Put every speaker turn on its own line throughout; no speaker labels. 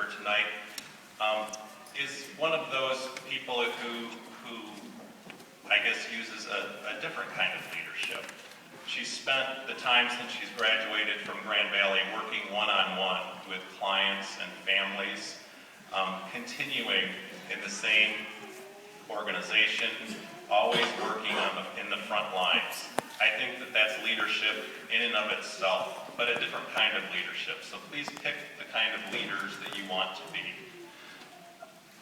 for tonight, is one of those people who I guess uses a different kind of leadership. She's spent the time since she's graduated from Grand Valley working one-on-one with clients and families, continuing in the same organization, always working in the front lines. I think that that's leadership in and of itself, but a different kind of leadership. So please pick the kind of leaders that you want to be.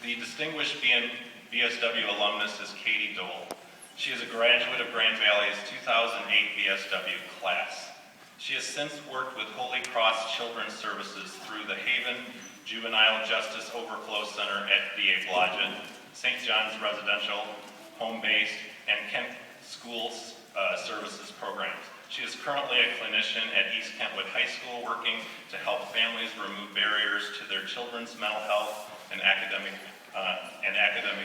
The distinguished BSW alumnus is Katie Dole. She is a graduate of Grand Valley's 2008 BSW class. She has since worked with Holy Cross Children's Services through the Haven Juvenile Justice Overflow Center at VA Blodgett, St. John's Residential, Home Base, and Kent Schools Services programs. She is currently a clinician at East Kentwood High School working to help families remove barriers to their children's mental health and academic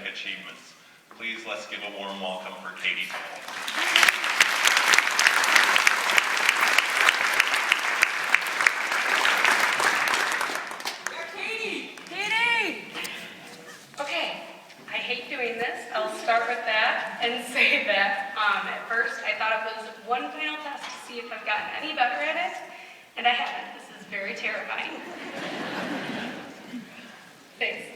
achievements. Please, let's give a warm welcome for Katie Dole.
Okay, I hate doing this. I'll start with that and say that at first I thought it was one final test to see if I've gotten any better at it, and I haven't. This is very terrifying. Thanks.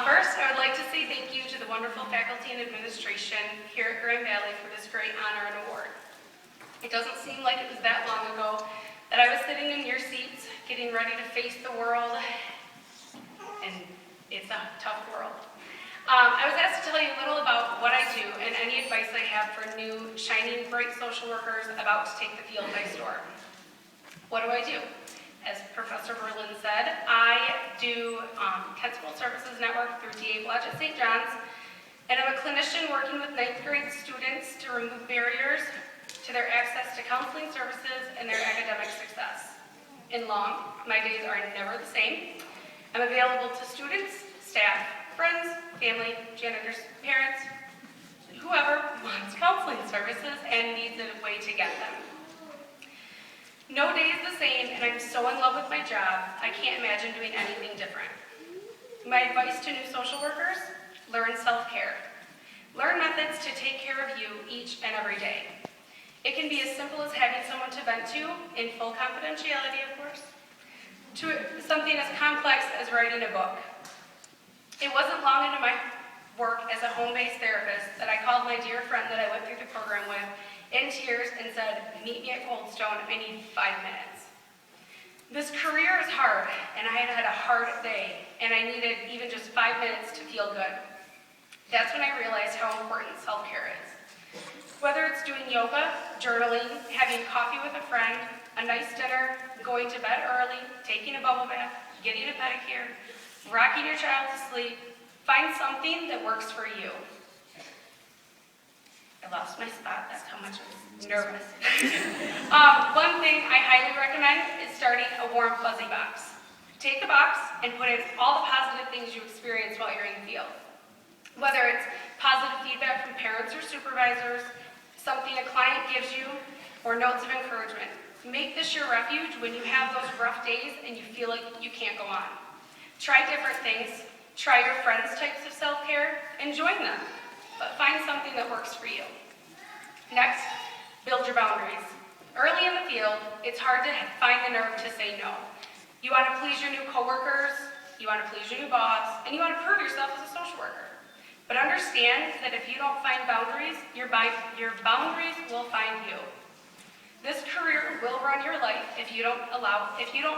First, I would like to say thank you to the wonderful faculty and administration here at Grand Valley for this great honor and award. It doesn't seem like it was that long ago that I was sitting in your seats getting ready to face the world, and it's a tough world. I was asked to tell you a little about what I do and any advice I have for new, shining, bright social workers about to take the field by storm. What do? As Professor Berlin said, I do Kentwood Services Network through DA Blodgett St. John's, and I'm a clinician working with 9th grade students to remove barriers to their access to counseling services and their academic success. In long, my days are never the same. I'm available to students, staff, friends, family, janitors, parents, whoever wants counseling services and needs a way to get them. No day is the same, and I'm so in love with my job, I can't imagine doing anything different. My advice to new social workers, learn self-care. Learn methods to take care of you each and every day. It can be as simple as having someone to vent to, in full confidentiality, of course, to something as complex as writing a book. It wasn't long into my work as a home-based therapist that I called my dear friend that I went through the program with in tears and said, meet me at Cold Stone, I need 5 minutes. This career is hard, and I had a hard day, and I needed even just 5 minutes to feel good. That's when I realized how important self-care is. Whether it's doing yoga, journaling, having coffee with a friend, a nice dinner, going to bed early, taking a bubble bath, getting a pedicure, rocking your child to sleep, find something that works for you. I lost my spot, that's how much I was nervous. One thing I highly recommend is starting a warm fuzzy box. Take a box and put in all the positive things you experience while you're in the field. Whether it's positive feedback from parents or supervisors, something a client gives you, or notes of encouragement. Make this your refuge when you have those rough days and you feel like you can't go on. Try different things. Try your friends' types of self-care and join them. But find something that works for you. Next, build your boundaries. Early in the field, it's hard to find the nerve to say no. You want to please your new coworkers, you want to please your new boss, and you want to prove yourself as a social worker. But understand that if you don't find boundaries, your boundaries will find you. This career will run your life if you don't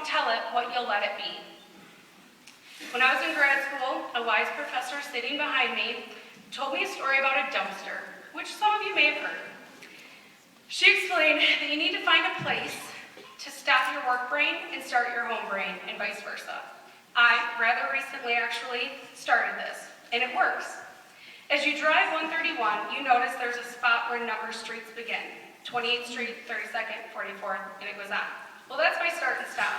tell it what you'll let it be. When I was in grad school, a wise professor sitting behind me told me a story about a dumpster, which some of you may have heard. She explained that you need to find a place to stop your work brain and start your home brain, and vice versa. I, rather recently actually, started this, and it works. As you drive 131, you notice there's a spot where numbered streets begin. 28th Street, 32nd, 44th, and it goes on. Well, that's my start and stop.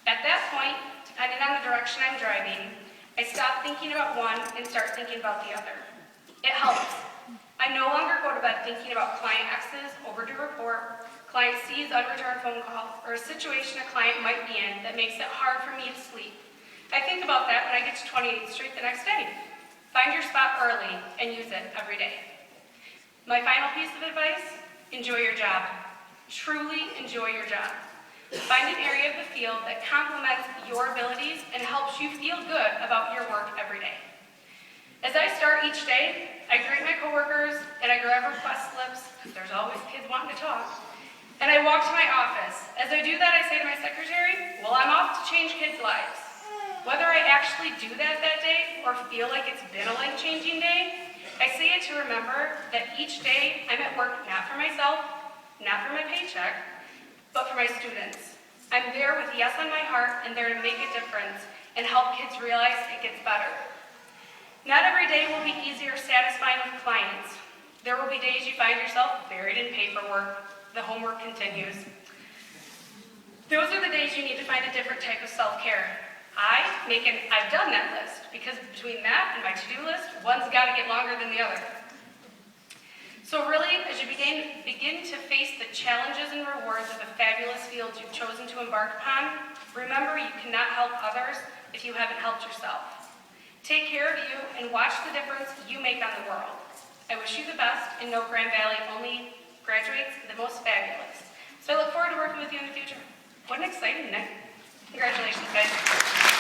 At that point, depending on the direction I'm driving, I stop thinking about one and start thinking about the other. It helps. I no longer go to bed thinking about client X's overdue report, client C's unreturned phone call, or a situation a client might be in that makes it hard for me to sleep. I think when I get to 28th Street the next day. Find your spot early and use it every day. My final piece of advice, enjoy your job. Truly enjoy your job. Find an area of the field that complements your abilities and helps you feel good about your work every day. As I start each day, I greet my coworkers and I grab request slips, because there's always kids wanting to talk, and I walk to my office. As I do that, I say to my secretary, well, I'm off to change kids' lives. Whether I actually do that day or feel like it's been a life-changing day, I say it to remember that each day I'm at work not for myself, not for my paycheck, but for my students. I'm there with yes on my heart and there to make a difference and help kids realize it gets better. Not every day will be easy or satisfying with clients. There will be days you find yourself buried in paperwork. The homework continues. Those are the days you need to find a different type of self-care. I've done that list because between that and my to-do list, one's got to get longer than the other. So really, as you begin to face the challenges and rewards of the fabulous field you've chosen to embark upon, remember you cannot help others if you haven't helped yourself. Take care of you and watch the difference you make on the world. I wish you the best and know Grand Valley only graduates the most fabulous. So I look forward to working with you in the future. What an exciting night. Congratulations, guys.